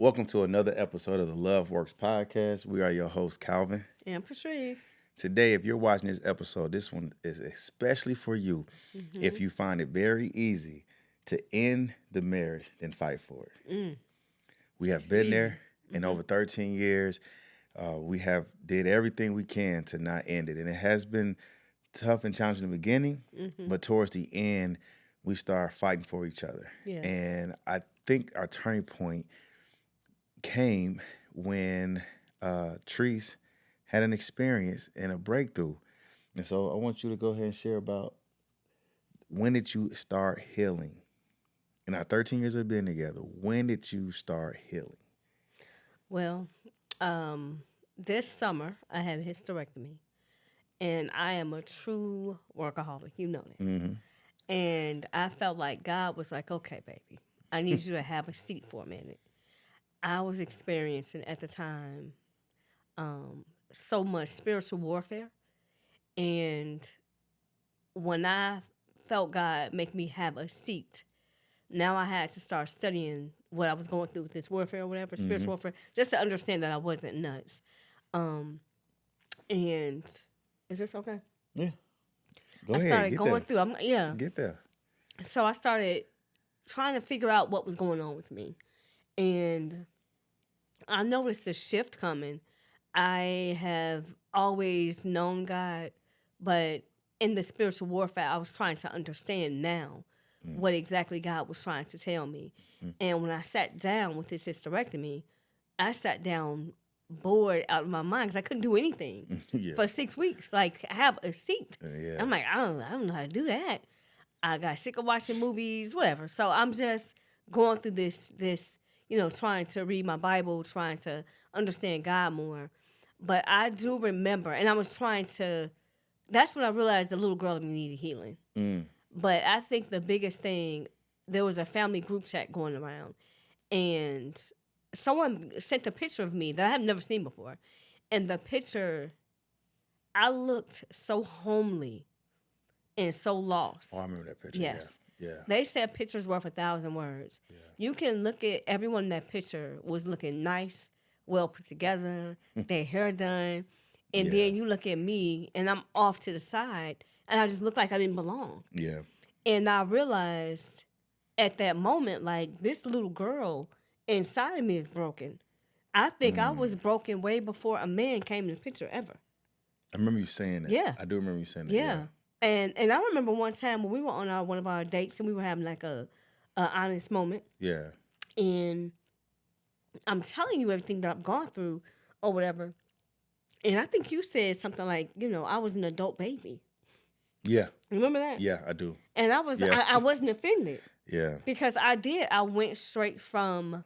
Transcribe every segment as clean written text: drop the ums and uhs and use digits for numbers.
Welcome to another episode of the Love Works podcast. We are your hosts, Calvin. And Patrice. Today, if you're watching this episode, this one is especially for you. If you find it very easy to end the marriage, then fight for it. We have been there in over 13 years. We have did everything we can to not end it. And it has been tough and challenging in the beginning, but towards the end, we start fighting for each other. Yeah. And I think our turning point came when Treese had an experience and a breakthrough. And so I want you to go ahead and share about when did you start healing? In our 13 years of being together, when did you start healing? Well, this summer I had a hysterectomy, and I am a true workaholic. You know that. And I felt like God was like, okay, baby, I need you to have a seat for a minute. I was experiencing at the time so much spiritual warfare. And when I felt God make me have a seat, now I had to start studying what I was going through with this warfare or whatever, spiritual warfare, just to understand that I wasn't nuts. And is this okay? Yeah. Go I ahead. started Get going there. through. Get there. So I started trying to figure out what was going on with me. And I noticed a shift coming. I have always known God, but in the spiritual warfare, I was trying to understand now what exactly God was trying to tell me. And when I sat down with this hysterectomy, I sat down bored out of my mind because I couldn't do anything for 6 weeks. Like, have a seat. I'm like, I don't know how to do that. I got sick of watching movies, whatever. So I'm just going through this, trying to read my Bible, trying to understand God more. But I do remember, and I was trying to, that's when I realized the little girl in me needed healing. But I think the biggest thing, there was a family group chat going around, and someone sent a picture of me that I have never seen before. And the picture, I looked so homely and so lost. Oh, I remember that picture. Yes. Yeah. They said picture's worth 1,000 words. Yeah. You can look at everyone in that picture was looking nice, well put together, their hair done. And then you look at me and I'm off to the side and I just look like I didn't belong. Yeah. And I realized at that moment, like, this little girl inside of me is broken. I think I was broken way before a man came in the picture ever. I remember you saying that. Yeah. I do remember you saying that. Yeah. And I remember one time when we were on one of our dates and we were having like a honest moment. Yeah. And I'm telling you everything that I've gone through or whatever. And I think you said something like, I was an adult baby. Yeah. Remember that? Yeah, I do. And I wasn't offended. Yeah. Because I went straight from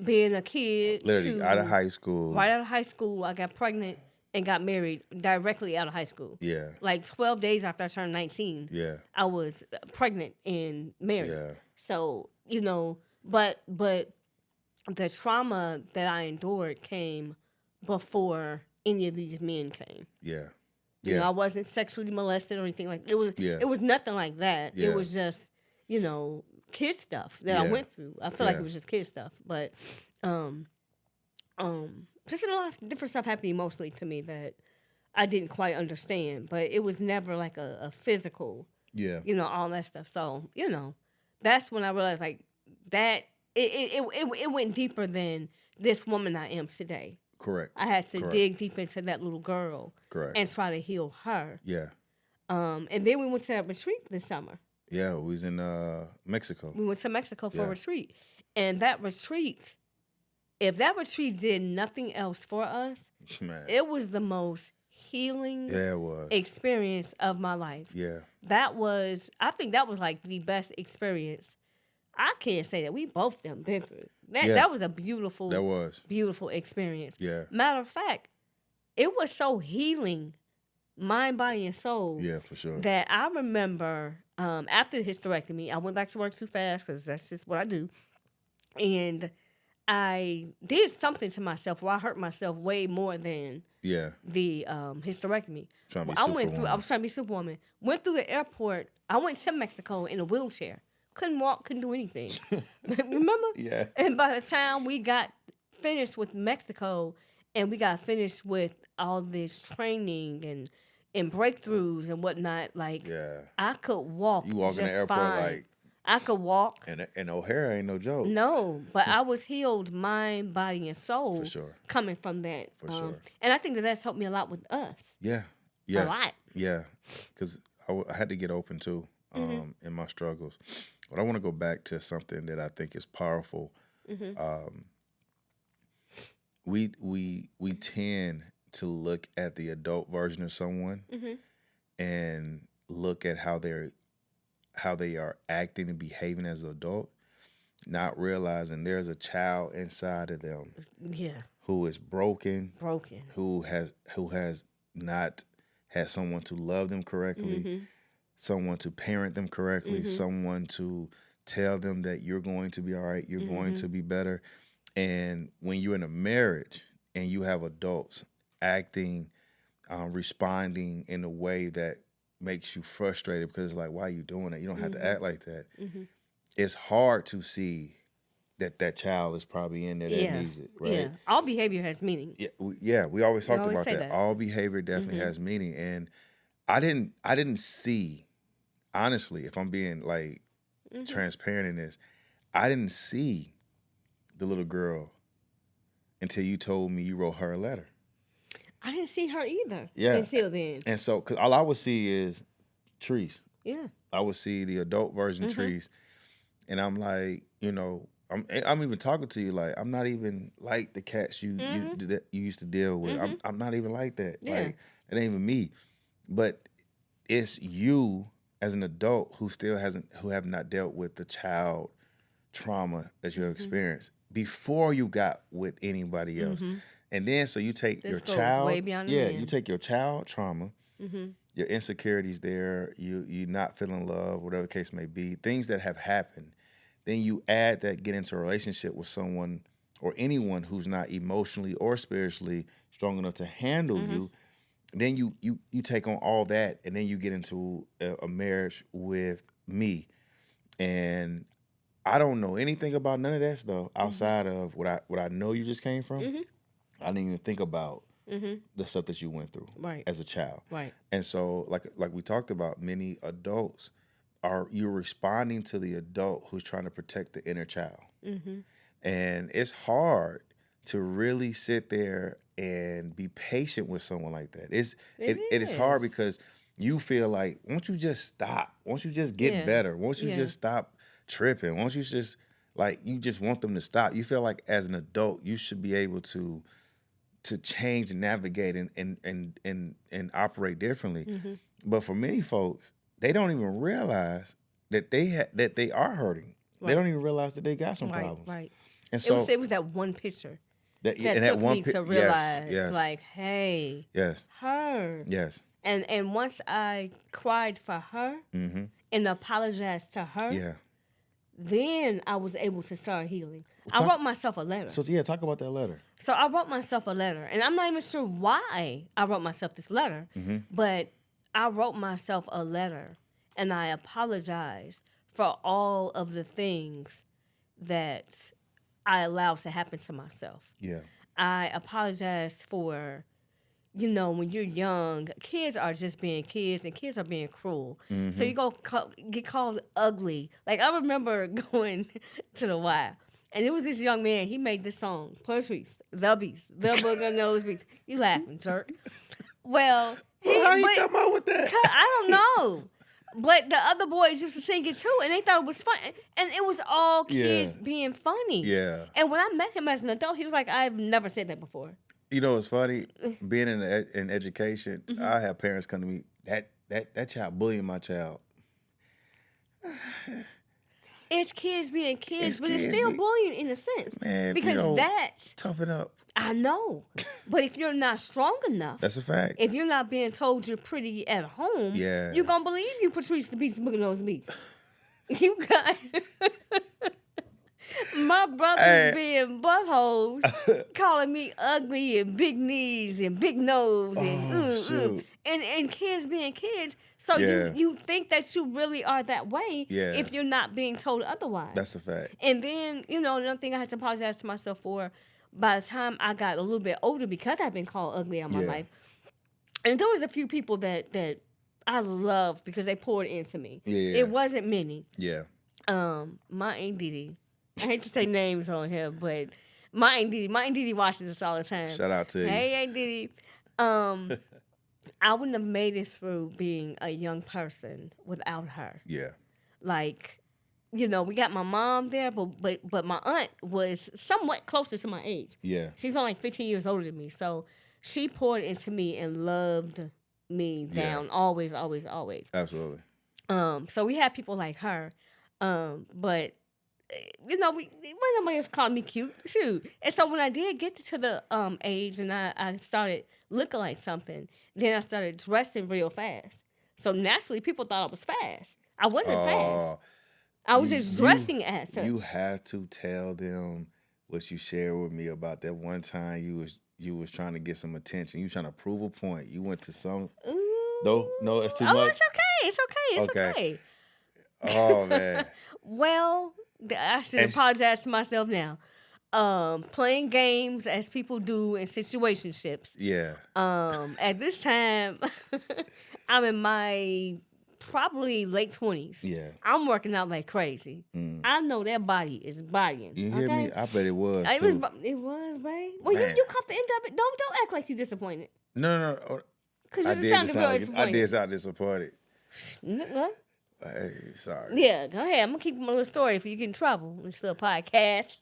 being a kid Literally, to out of high school. Right out of high school, I got pregnant and got married directly out of high school. Yeah. Like 12 days after I turned 19. Yeah. I was pregnant and married. Yeah. So, but the trauma that I endured came before any of these men came. Yeah. I wasn't sexually molested or anything like that. It was nothing like that. Yeah. It was just, kid stuff that I went through. I feel like it was just kid stuff. But just a lot of different stuff happened emotionally to me that I didn't quite understand. But it was never like a physical, all that stuff. So, that's when I realized like that it went deeper than this woman I am today. Correct. I had to dig deep into that little girl. Correct. And try to heal her. Yeah. And then we went to a retreat this summer. Yeah, we was in Mexico. We went to Mexico for a retreat. And that retreat, if that retreat did nothing else for us, Man. it was the most healing experience of my life. Yeah. I think that was like the best experience. I can't say that. We both them been through. That was a beautiful experience. Yeah. Matter of fact, it was so healing, mind, body, and soul. Yeah, for sure. That I remember after the hysterectomy, I went back to work too fast because that's just what I do. And I did something to myself where I hurt myself way more than the hysterectomy. I was trying to be Superwoman. Went through the airport. I went to Mexico in a wheelchair couldn't walk, couldn't do anything. Remember? Yeah. And by the time we got finished with Mexico and we got finished with all this training and breakthroughs and whatnot, like Yeah. I could walk You walk just in the airport fine. like, I could walk. and O'Hara ain't no joke. No, but I was healed mind, body, and soul For sure. coming from that. For sure. And I think that that's helped me a lot with us. Yeah. Yes. A lot. Yeah. Because I had to get open too in my struggles. But I want to go back to something that I think is powerful. We tend to look at the adult version of someone and look at how they are acting and behaving as an adult, not realizing there's a child inside of them who is broken, who has not had someone to love them correctly, someone to parent them correctly, someone to tell them that you're going to be all right, you're going to be better. And when you're in a marriage and you have adults acting, responding in a way that makes you frustrated because it's like, why are you doing that? You don't have to act like that. It's hard to see that child is probably in there that needs it, right? Yeah, all behavior has meaning. We always talked always about say that. that. All behavior definitely has meaning. And I didn't see, honestly, if I'm being like transparent in this, I didn't see the little girl until you told me you wrote her a letter. I didn't see her either Yeah. until then. And so, because all I would see is trees. Yeah. I would see the adult version trees. And I'm like, I'm even talking to you like, I'm not even like the cats you used to deal with. I'm not even like that. Yeah. Like, it ain't even me. But it's you as an adult who have not dealt with the child trauma that you have experienced before you got with anybody else. And then so you take This your goes child, way beyond the man. you take your child trauma, your insecurities there, you not feeling love, whatever the case may be, things that have happened. Then you add that, get into a relationship with someone or anyone who's not emotionally or spiritually strong enough to handle you. Then you take on all that, and then you get into a marriage with me. And I don't know anything about none of that stuff outside of what I know you just came from. I didn't even think about the stuff that you went through as a child. Right. And so, like we talked about, many adults you're responding to the adult who's trying to protect the inner child. And it's hard to really sit there and be patient with someone like that. It is hard because you feel like, won't you just stop? Won't you just get better? Won't you just stop tripping? Won't you just, like, you just want them to stop? You feel like as an adult, you should be able to change and navigate and operate differently. But for many folks, they don't even realize that they are hurting. Right. They don't even realize that they got some problems. Right. And so it was that one picture that that took me to realize, like, hey, yes, her. Yes. And once I cried for her and apologized to her, then I was able to start healing. I wrote myself a letter. So talk about that letter. So I wrote myself a letter, and I'm not even sure why I wrote myself this letter, but I wrote myself a letter, and I apologized for all of the things that I allowed to happen to myself. Yeah. I apologized for, when you're young, kids are just being kids, and kids are being cruel. So you get called ugly. Like, I remember going to the Y, and it was this young man. He made this song, Patrice, the Beast, the Booger Nose Beast. You laughing, jerk. Well, how you come up with that? I don't know. But the other boys used to sing it too, and they thought it was fun. And it was all kids being funny. Yeah. And when I met him as an adult, he was like, I've never said that before. You know, it's funny, being in education, I have parents come to me, that child bullying my child. It's kids being kids, but it's still bullying in a sense. Man, because toughen up. I know. But if you're not strong enough. That's a fact. If you're not being told you're pretty at home, you're going to believe you Patrice the Beast, Booger Nose Beast. You got... My brothers being buttholes, calling me ugly and big knees and big nose and and kids being kids. So Yeah. you think that you really are that way Yeah. if you're not being told otherwise. That's a fact. And then, another thing I had to apologize to myself for, by the time I got a little bit older, because I've been called ugly all my Yeah. life, and there was a few people that I loved because they poured into me. Yeah. It wasn't many. Yeah. My Aunt Didi, I hate to say names on here, but my Aunt Didi watches this all the time. Shout out to you. Hey, Aunt Didi. I wouldn't have made it through being a young person without her. Yeah. Like, we got my mom there, but my aunt was somewhat closer to my age. Yeah. She's only like 15 years older than me, so she poured into me and loved me down, always, always, always. Absolutely. So we had people like her, but when nobody else called me cute, shoot. And so when I did get to the age and I started looking like something, then I started dressing real fast. So naturally, people thought I was fast. I wasn't fast. I was just dressing as such. You have to tell them what you shared with me about that one time you was trying to get some attention. You trying to prove a point. You went to some. No, it's too much. It's okay. Oh man. Well, I should apologize to myself now. Playing games as people do in situationships. Yeah. At this time, I'm in my probably late 20s. Yeah. I'm working out like crazy. I know that body is bodying. You hear me? I bet it was. It too. was, right? Well, Man. you caught the end of it. Don't act like you're disappointed. No. Because I you sounded real I disappointed. did sound disappointed. What? Hey, sorry. Yeah, go ahead. I'm going to keep my little story if you get in trouble. This little podcast.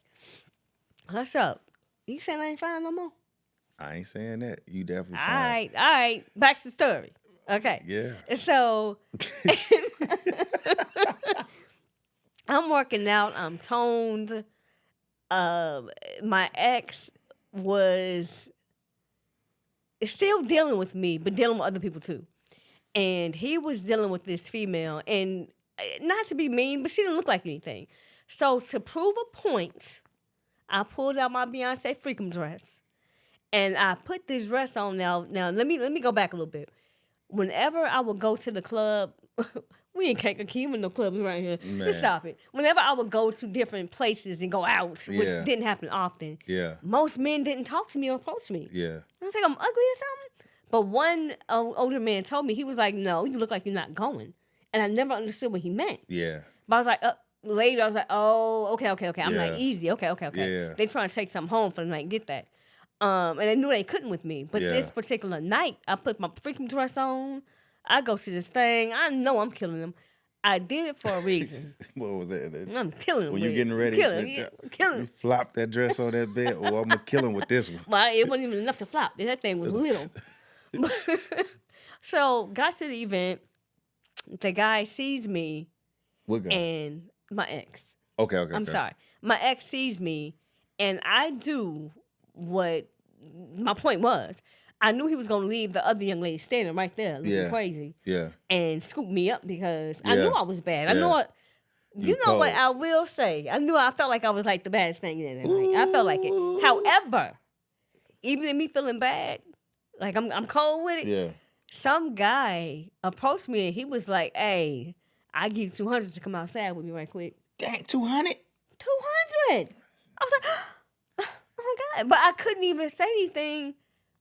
What's up? You saying I ain't fine no more? I ain't saying that. You definitely All fine. right. Back to the story. Okay. Yeah. So I'm working out. I'm toned. My ex was still dealing with me, but dealing with other people too. And he was dealing with this female, and not to be mean, but she didn't look like anything. So to prove a point, I pulled out my Beyonce Freakum dress, and I put this dress on. Now let me go back a little bit. Whenever I would go to the club, we ain't Kankakee, no clubs around here. Let's stop it. Whenever I would go to different places and go out, which didn't happen often, most men didn't talk to me or approach me. Yeah. I was like, I'm ugly or something? But one older man told me, he was like, no, you look like you're not going. And I never understood what he meant. Yeah. But I was like, later, I was like, oh, okay. I'm like, easy, okay. Yeah. They trying to take something home for the night, get that. And they knew they couldn't with me. But this particular night, I put my freaking dress on. I go to this thing. I know I'm killing them. I did it for a reason. What was that? I'm killing them. When you getting ready, killing you flop that dress on that bed, or I'm gonna kill him with this one. Well, it wasn't even enough to flop. That thing was little. So, got to the event. The guy sees me. What guy? And my ex. Okay. I'm sorry. My ex sees me, and I do what my point was. I knew he was going to leave the other young lady standing right there looking crazy. Yeah. And scoop me up because I knew I was bad. I knew You know what I will say. I felt like I was like the baddest thing in that night. I felt like it. However, even in me feeling bad, like I'm cold with it. Yeah. Some guy approached me and he was like, "Hey, I give you 200 to come outside with me right quick." Dang, 200? 200. I was like, "Oh my God!" But I couldn't even say anything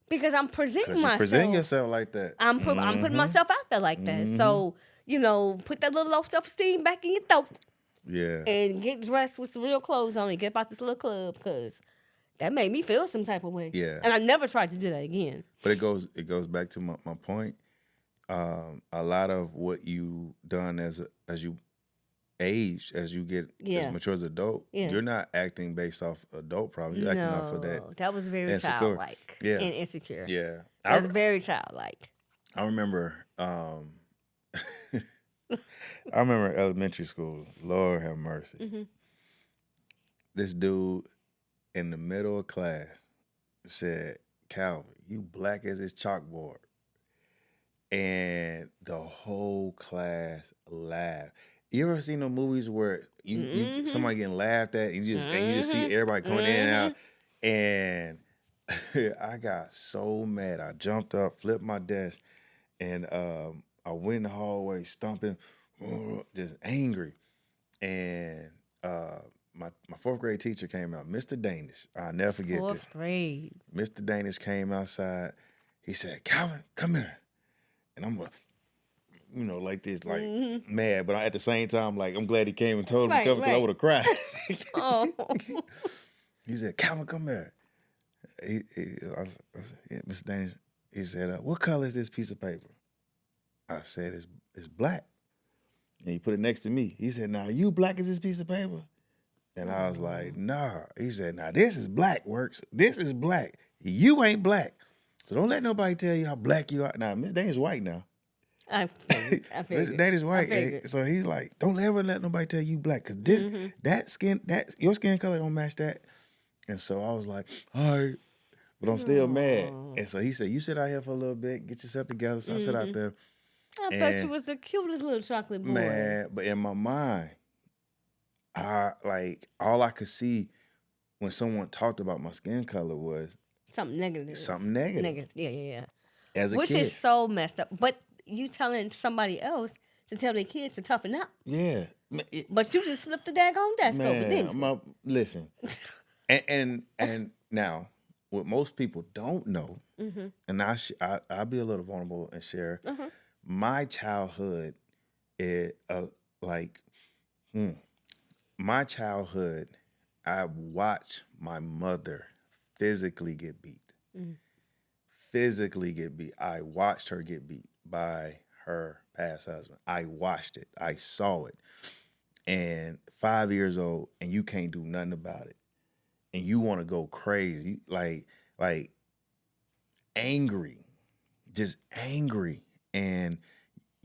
because I'm presenting myself. Present yourself like that. I'm putting myself out there like that. So put that little low self-esteem back in your throat. Yeah. And get dressed with some real clothes on and get about this little club because that made me feel some type of way. Yeah. And I never tried to do that again. But it goes back to my point. A lot of what you done as you age, as you get as mature as an adult, you're not acting based off adult problems. You're acting off of that. That was very childlike and insecure. Yeah. That's very childlike. I remember I remember elementary school. Lord have mercy. Mm-hmm. This dude in the middle of class said, "Calvin, you black as his chalkboard." And the whole class laughed. You ever seen those movies where you somebody getting laughed at and you just see everybody coming in and out? And I got so mad. I jumped up, flipped my desk, and I went in the hallway stomping, just angry. And my fourth grade teacher came out, Mr. Danish. I'll never forget this. Fourth grade. Mr. Danish came outside. He said, Calvin, come here. And I'm like this, like mad. But at the same time, like, I'm glad he came and told me to come because I would have cried. Oh. He said, Calvin, come here. I said, yeah, Mr. Danish. He said, what color is this piece of paper? I said, it's black. And he put it next to me. He said, now, you black as this piece of paper? And I was like, nah. He said, now, this is black, Works. This is black. You ain't black. So don't let nobody tell you how black you are. Now, Miss Danish white now. I figured. Miss Danish white. So he's like, don't ever let nobody tell you black. Because your skin color don't match that. And so I was like, all right. But I'm still mad. And so he said, you sit out here for a little bit, get yourself together. So I sit out there. I bet you was the cutest little chocolate boy. Man, but in my mind, all I could see when someone talked about my skin color was something negative. Something negative. Yeah. As a Which kid. is so messed up. But you telling somebody else to tell their kids to toughen up. Yeah. But you just flipped the daggone desk over, didn't you? Listen. and now, what most people don't know, and I'll be a little vulnerable and share, my childhood my childhood, I watched my mother physically get beat. Physically get beat. I watched her get beat by her past husband. I watched it. I saw it. And 5 years old, and you can't do nothing about it. And you want to go crazy, like angry, just angry. And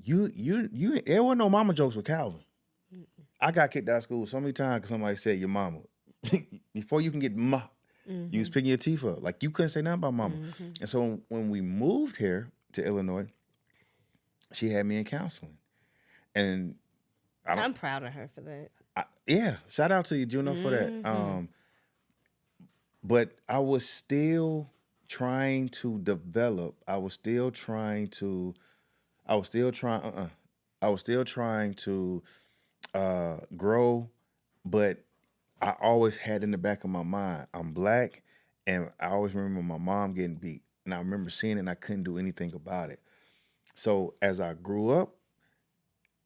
you there wasn't no mama jokes with Calvin. I got kicked out of school so many times because somebody said your mama. Before you can get you was picking your teeth up. Like, you couldn't say nothing about mama. And so when we moved here to Illinois, she had me in counseling. And I'm proud of her for that. Yeah, shout out to you, Juno, for that. But I was still trying to develop. I was still trying to grow, but I always had in the back of my mind, I'm black, and I always remember my mom getting beat. And I remember seeing it, and I couldn't do anything about it. So as I grew up,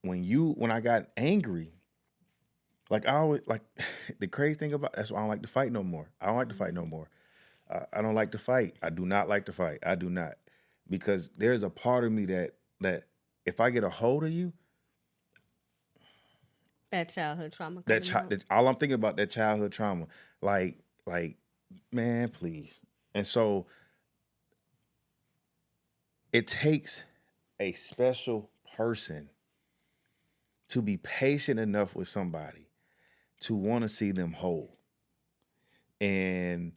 when I got angry, like, I always, like, the crazy thing about, that's why I don't like to fight no more. I don't like to fight no more. I don't like to fight. I do not like to fight. I do not. Because there's a part of me that if I get a hold of you, that childhood trauma. All I'm thinking about, that childhood trauma. Like, man, please. And so it takes a special person to be patient enough with somebody to want to see them whole. And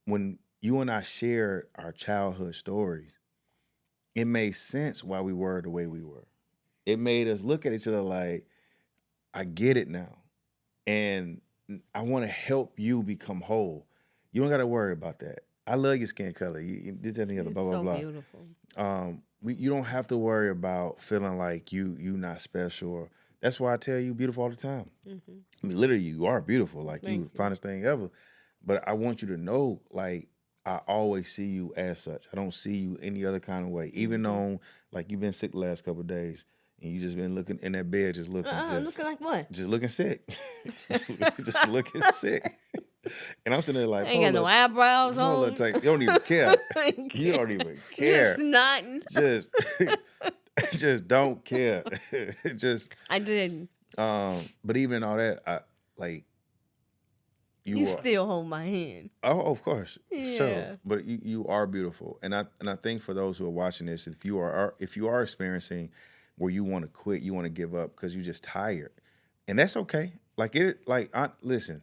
when you and I shared our childhood stories, it made sense why we were the way we were. It made us look at each other like, I get it now. And I want to help you become whole. You don't got to worry about that. I love your skin color. You this, that, and the other, blah, blah, blah. So beautiful. You don't have to worry about feeling like you not special. Or, that's why I tell you beautiful all the time. I mean, literally, you are beautiful. Like, you the finest thing ever. But I want you to know, like, I always see you as such. I don't see you any other kind of way. Even though, like, you've been sick the last couple of days, and you just been looking in that bed, just looking. Looking like what? Just looking sick. Just looking sick. And I'm sitting there like, ain't got no eyebrows on. You don't even care. You don't even care. Just nothing. Just don't care. I didn't. But even all that, you still hold my hand. Oh, of course, yeah. Sure. But you are beautiful, and I think for those who are watching this, if you are experiencing where you want to quit, you want to give up because you're just tired, and that's okay. Listen.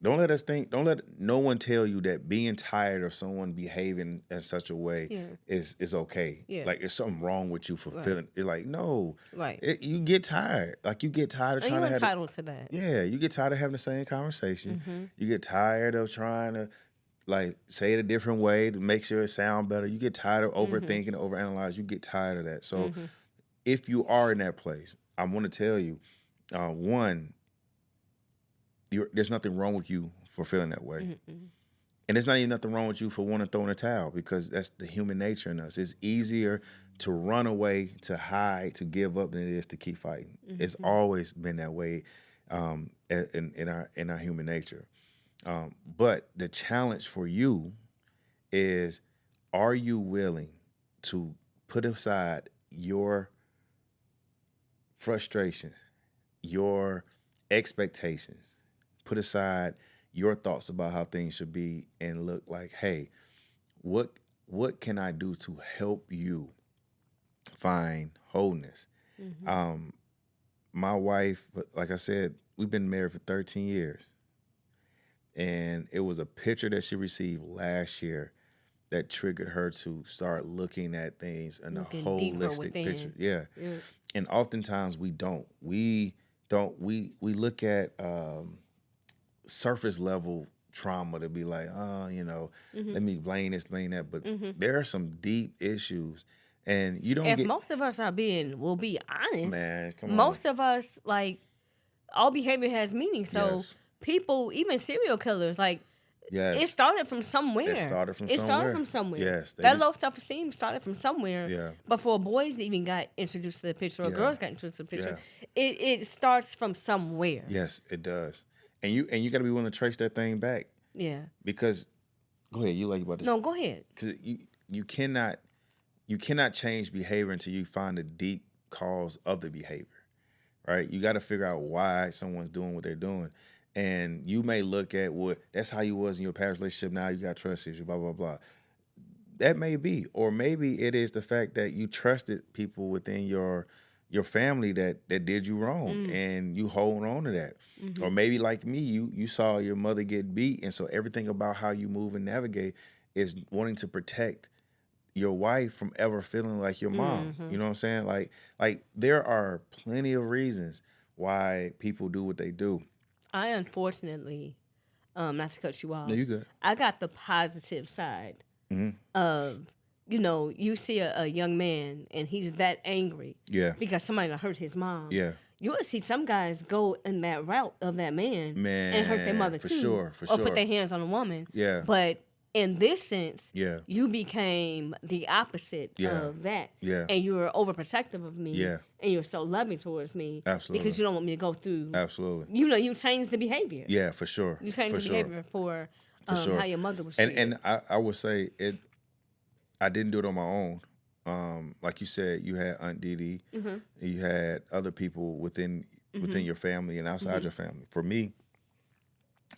Don't let no one tell you that being tired of someone behaving in such a way is okay. Yeah. Like, there's something wrong with you for feeling. It's like, no. Right. You get tired. Like, you get tired of trying to have. You're entitled to that. Yeah. You get tired of having the same conversation. You get tired of trying to, like say it a different way to make sure it sound better. You get tired of overthinking, overanalyze. You get tired of that. So if you are in that place, I want to tell you, one, there's nothing wrong with you for feeling that way. And there's not even nothing wrong with you for wanting to throw in a towel, because that's the human nature in us. It's easier to run away, to hide, to give up than it is to keep fighting. It's always been that way in our human nature. But the challenge for you is, are you willing to put aside your frustrations, your expectations, put aside your thoughts about how things should be, and look like, hey, what can I do to help you find wholeness? My wife, like I said, we've been married for 13 years. And it was a picture that she received last year that triggered her to start looking at things in a holistic picture. Yeah. And oftentimes we don't. We look at surface level trauma to be like, let me blame this, blame that. But there are some deep issues, and you don't if most of us will be honest, man, come on. Most of us, like, all behavior has meaning. So people, even serial killers, like, it started from somewhere. Yes. That low self-esteem started from somewhere. Yeah. Before boys even got introduced to the picture or girls got introduced to the picture. It starts from somewhere. Yes, it does. And you got to be willing to trace that thing back. Yeah. Because, go ahead. You like about this? No, go ahead. Because you cannot change behavior until you find the deep cause of the behavior, right? You got to figure out why someone's doing what they're doing. And you may look at that's how you was in your past relationship. Now you got trust issues, blah, blah, blah. That may be. Or maybe it is the fact that you trusted people within your family that did you wrong, and you hold on to that. Or maybe like me, you saw your mother get beat, and so everything about how you move and navigate is wanting to protect your wife from ever feeling like your mom. You know what I'm saying? Like there are plenty of reasons why people do what they do. I unfortunately, not to cut you off. No, you good. I got the positive side of, you see a young man and he's that angry. Yeah. Because somebody hurt his mom. Yeah. You will see some guys go in that route of that man and hurt their mother for too. Sure. Or put their hands on a woman. Yeah. But in this sense, yeah, you became the opposite of that. Yeah. And you were overprotective of me. Yeah. And you were so loving towards me. Absolutely. Because you don't want me to go through. Absolutely. You changed the behavior. Yeah, for sure. You changed the behavior for sure. how your mother was treated. And I would say I didn't do it on my own. Like you said, you had Aunt Dee Dee. You had other people within your family and outside your family. For me,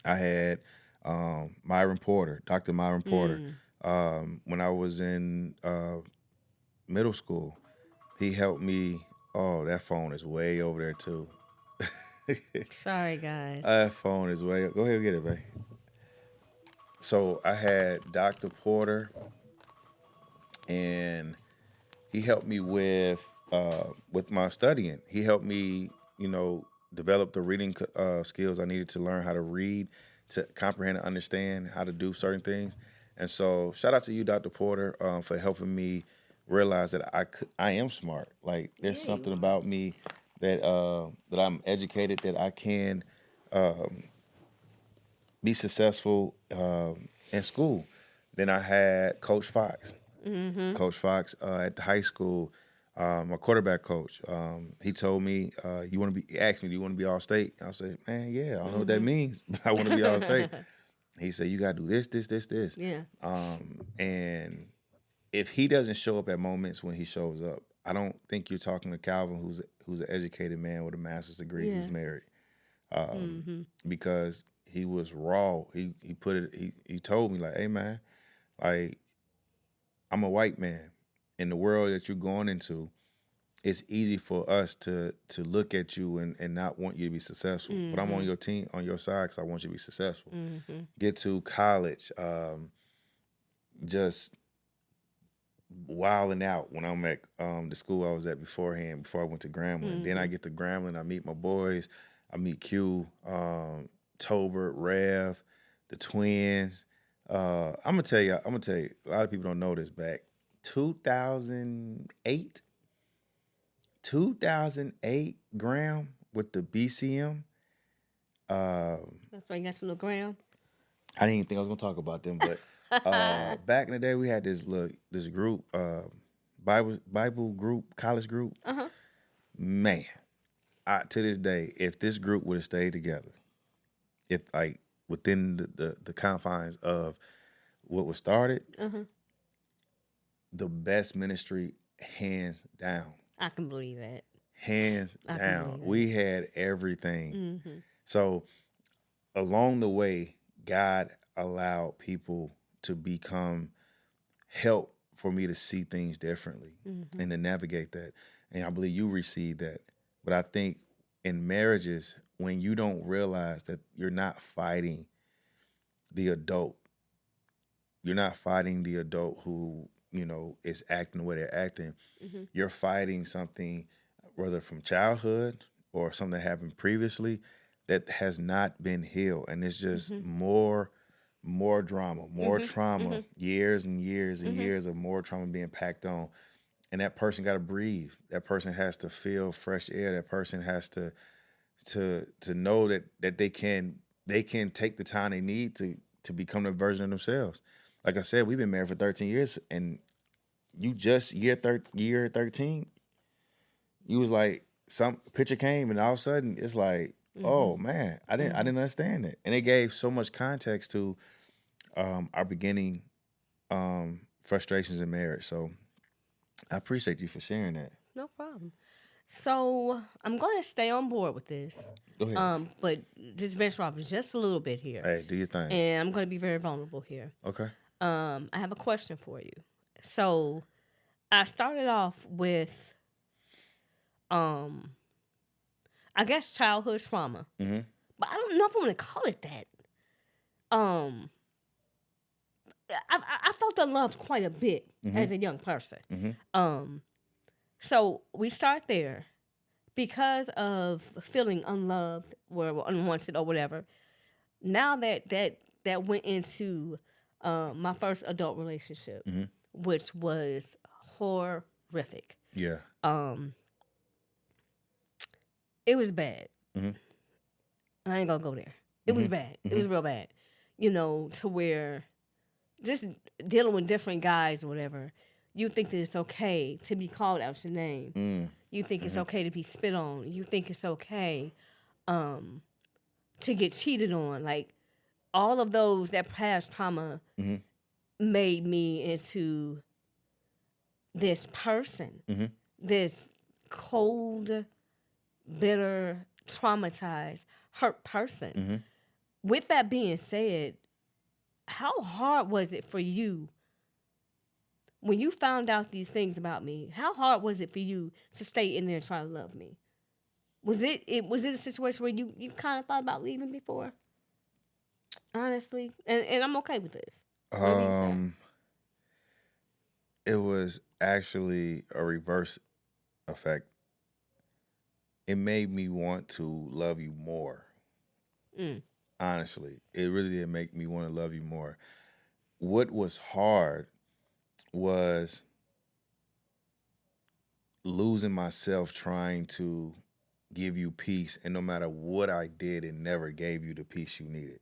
I had Myron Porter, Dr. Myron Porter. When I was in middle school, he helped me. Oh, that phone is way over there too. Sorry, guys. That phone is way. Go ahead and get it, babe. So I had Dr. Porter, and he helped me with my studying. He helped me, develop the reading skills I needed to learn how to read, to comprehend and understand how to do certain things. And so shout out to you, Dr. Porter, for helping me realize that I am smart. Like there's something about me that I'm educated, that I can be successful in school. Then I had Coach Fox. Coach Fox at the high school, my quarterback coach. He told me, he asked me, do you want to be All-State? And I said, man, yeah, I don't know what that means, but I want to be All-State. He said, you got to do this. Yeah. And if he doesn't show up at moments when he shows up, I don't think you're talking to Calvin, who's an educated man with a master's degree, who's married. Because he was raw. He told me, like, hey, man, like, I'm a white man. In the world that you're going into, it's easy for us to look at you and not want you to be successful. But I'm on your team, on your side, because I want you to be successful. Get to college, just wilding out when I'm at the school I was at beforehand, before I went to Grambling. Then I get to Grambling, I meet my boys. I meet Q, Tolbert, Rev, the twins, I'm gonna tell you. I'm gonna tell you. A lot of people don't know this. Back 2008, 2008 Graham with the BCM. Uh, That's why you got some little ground. I didn't even think I was gonna talk about them, but back in the day we had this group, Bible group, college group. Uh-huh. Man, to this day, if this group would have stayed together, if like within the confines of what was started, Uh-huh. the best ministry, hands down. I can believe that. Hands I can down. believe that. We had everything. Mm-hmm. So along the way, God allowed people to become help for me to see things differently Mm-hmm. and to navigate that. And I believe you received that. But I think in marriages, when you don't realize that you're not fighting the adult, you're not fighting the adult who, is acting the way they're acting. Mm-hmm. You're fighting something, whether from childhood or something that happened previously that has not been healed. And it's just Mm-hmm. more drama, more Mm-hmm. trauma, years and years and Mm-hmm. years of more trauma being packed on. And that person got to breathe. That person has to feel fresh air. That person has to know that they can take the time they need to become the version of themselves. Like I said, we've been married for 13 years, and you just year 13, you was like some picture came, and all of a sudden it's like, oh Mm-hmm. man, I didn't understand it, and it gave so much context to our beginning frustrations in marriage. So I appreciate you for sharing that. No problem. So I'm going to stay on board with this. Go ahead. But just venture off just a little bit here. Hey, do your thing. And I'm going to be very vulnerable here. Okay. I have a question for you. So I started off with, I guess childhood trauma, Mm-hmm. but I don't know if I want to call it that. Um, I felt unloved quite a bit as a young person. Mm-hmm. So we start there because of feeling unloved or unwanted or whatever. Now that went into my first adult relationship, which was horrific. Yeah. It was bad. Mm-hmm. I ain't gonna go there. It was bad. It was real bad. To where just dealing with different guys or whatever, you think that it's okay to be called out your name. Mm. You think it's okay to be spit on. You think it's okay to get cheated on. Like all of that past trauma made me into this person, this cold, bitter, traumatized, hurt person. With that being said, how hard was it for you when you found out these things about me? How hard was it for you to stay in there and try to love me? Was it a situation where you kind of thought about leaving before? Honestly, and I'm okay with this. What do you say? It was actually a reverse effect. It made me want to love you more. Honestly, it really did make me want to love you more. What was hard was losing myself trying to give you peace, and no matter what I did, it never gave you the peace you needed.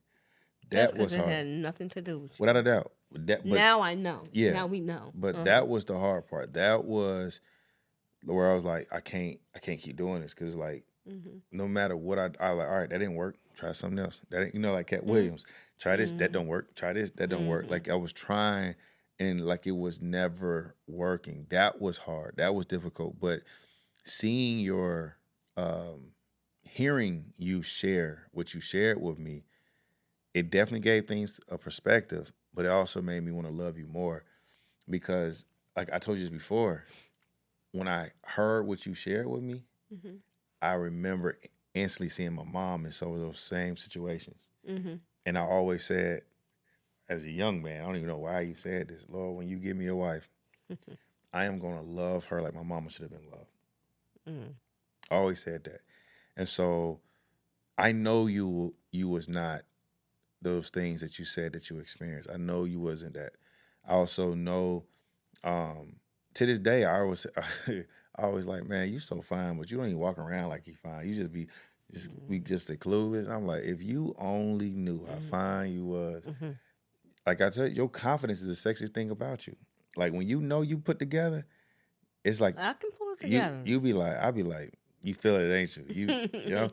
That's That was because it hard, had nothing to do with you. without a doubt. Now I know. Yeah. Now we know. But that was the hard part. That was where I was like, I can't keep doing this, because like no matter what I like, all right, that didn't work. Try something else. That ain't, like Cat Williams. Try this. That don't work. Try this. That don't work. Like I was trying, and like it was never working. That was hard. That was difficult. But seeing your, hearing you share what you shared with me, it definitely gave things a perspective. But it also made me want to love you more, because like I told you this before, when I heard what you shared with me, I remember instantly seeing my mom in some of those same situations. And I always said, as a young man, I don't even know why you said this, Lord, when you give me a wife, I am going to love her like my mama should have been loved. I always said that. And so I know you was not those things that you said that you experienced. I know you wasn't that. I also know, to this day, I always like, man, you so fine, but you don't even walk around like you fine. You just a clueless. I'm like, if you only knew how fine you was. Like I tell you, your confidence is the sexiest thing about you. Like when you know you put together, it's like I can pull it you together. you be like, I be like, you feel it, ain't you? You know.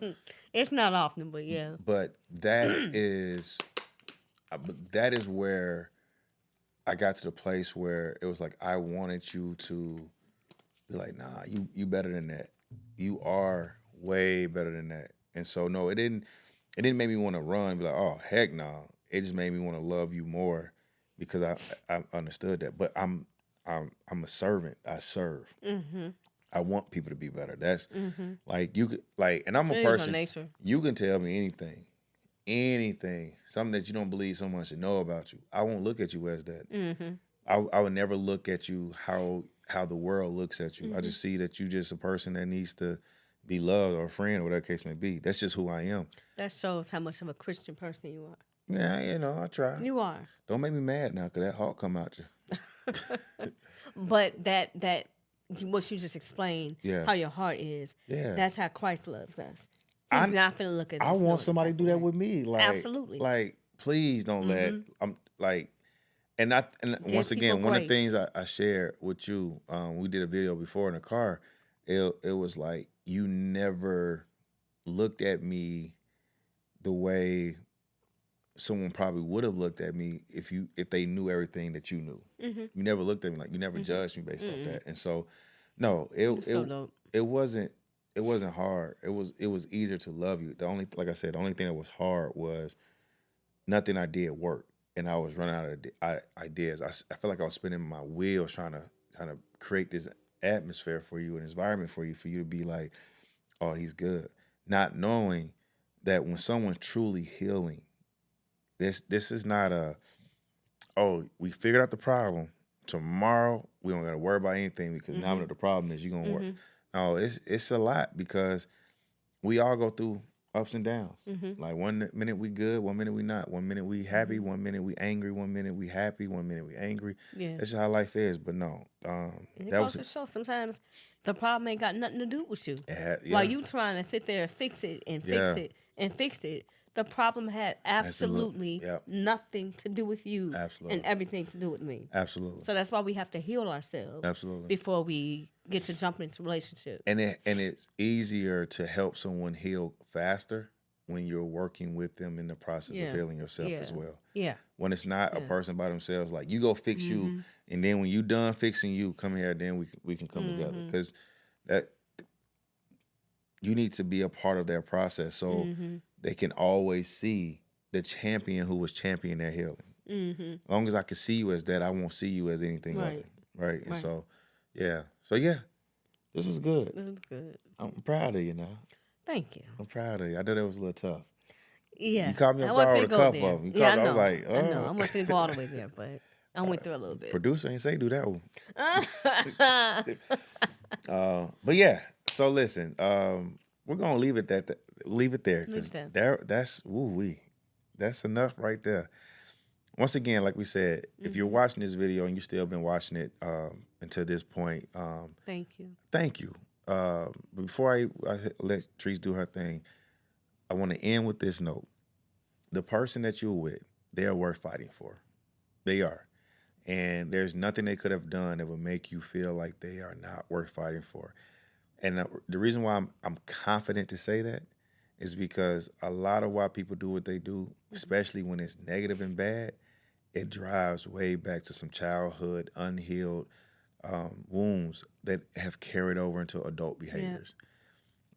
It's not often, but yeah. But that is where I got to the place where it was like I wanted you to be like, nah, you better than that. You are way better than that. And so no, it didn't make me want to run, be like, oh heck no. It just made me want to love you more because I understood that. But I'm a servant. I serve. I want people to be better. That's like you could like, and I'm a It is your person. nature. You can tell me anything, something that you don't believe someone should know about you. I won't look at you as that. I would never look at you how the world looks at you. I just see that you just a person that needs to be loved or a friend or whatever the case may be. That's just who I am. That shows how much of a Christian person you are. Yeah, I try. You are. Don't make me mad now, cause that hawk come out you. But that what you just explained, Yeah. how your heart is, Yeah. that's how Christ loves us. He's not gonna look at us. I no want somebody to type do of that way. with me. Like, Absolutely. Like, please don't let I'm like, and once again, people one of the grace. things I shared with you, we did a video before in the car. It was like you never looked at me the way someone probably would have looked at me if they knew everything that you knew. You never looked at me like you never judged me based off that. And so, no, So dope. it wasn't hard. It was easier to love you. Like I said, the only thing that was hard was nothing I did worked, and I was running out of ideas. I felt like I was spinning my wheels trying to create this atmosphere for you, an environment for you to be like, oh, he's good, not knowing that when someone's truly healing, this is not oh, we figured out the problem. Tomorrow we don't gotta worry about anything because now that the problem is you're gonna work. No, it's a lot because we all go through ups and downs. Like 1 minute we good, 1 minute we not. 1 minute we happy, 1 minute we angry, 1 minute we happy, 1 minute we angry. Yeah. That's just how life is. But no, And it that goes was to show sometimes the problem ain't got nothing to do with you. yeah. While you trying to sit there and fix it and fix it and fix it, the problem had absolutely Yep. nothing to do with you Absolutely. and everything to do with me. Absolutely. So that's why we have to heal ourselves Absolutely. before we get to jump into relationship. And it's easier to help someone heal faster when you're working with them in the process of healing yourself as well. Yeah. When it's not a person by themselves, like you go fix you, and then when you done fixing you, come here, then we can come together because that you need to be a part of their process so they can always see the champion who was championing their healing. As long as I can see you as that, I won't see you as anything other. Right. And so, yeah. So yeah, this was good. This is good. I'm proud of you now. Thank you. I'm proud of you. I know that was a little tough. Yeah. You caught me I off wasn't guard finna with a go couple there. of them. Yeah, I I know. was like, oh. I know. I'm not going to go all the way there, but I went through a little bit. Producer ain't say do that one. But yeah, so listen, we're gonna leave it there because that's enough right there. Once again, like we said, if you're watching this video and you still been watching it until this point, Thank you. thank you. Before I let Treese do her thing, I want to end with this note: the person that you're with, they are worth fighting for. They are. And there's nothing they could have done that would make you feel like they are not worth fighting for. And the reason why I'm confident to say that is because a lot of why people do what they do, especially when it's negative and bad, it drives way back to some childhood unhealed wounds that have carried over into adult behaviors.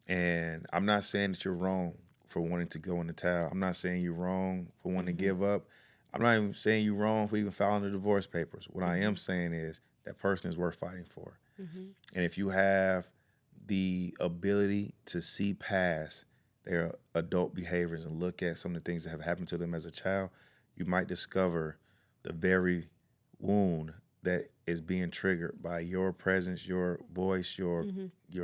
And I'm not saying that you're wrong for wanting to go in the towel. I'm not saying you're wrong for wanting to give up. I'm not even saying you're wrong for even filing the divorce papers. What I am saying is that person is worth fighting for. And if you have the ability to see past their adult behaviors and look at some of the things that have happened to them as a child, you might discover the very wound that is being triggered by your presence, your voice, your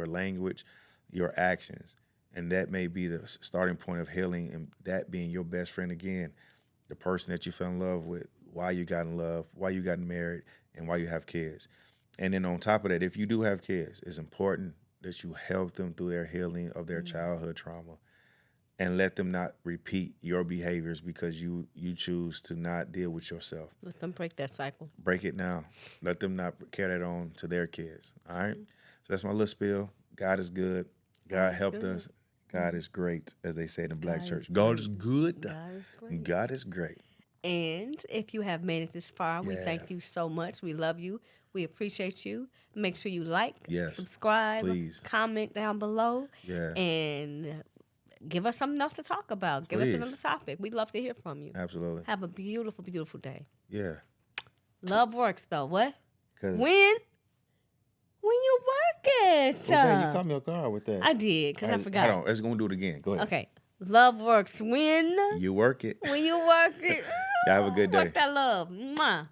language, your actions. And that may be the starting point of healing, and that being your best friend again. the person that you fell in love with, why you got in love, why you got married, and why you have kids. And then on top of that, if you do have kids, it's important that you help them through their healing of their childhood trauma and let them not repeat your behaviors because you choose to not deal with yourself. Let them break that cycle. Break it now. Let them not carry that on to their kids. All right? So that's my little spiel. God is good. God helped us. God is great, as they say in the black church. God is good. God is great. God is great. And if you have made it this far, we thank you so much. We love you. We appreciate you. Make sure you like, subscribe, please. Comment down below, and give us something else to talk about. Give us another topic. We'd love to hear from you. Absolutely. Have a beautiful, beautiful day. Yeah. Love works, though. What? When you work it. Okay, you caught me off guard with that. I did, because I forgot. Hold on. Let's go and do it again. Go ahead. Okay. Love works when? You work it. When you work it. Have a good day. Work that love. Mwah.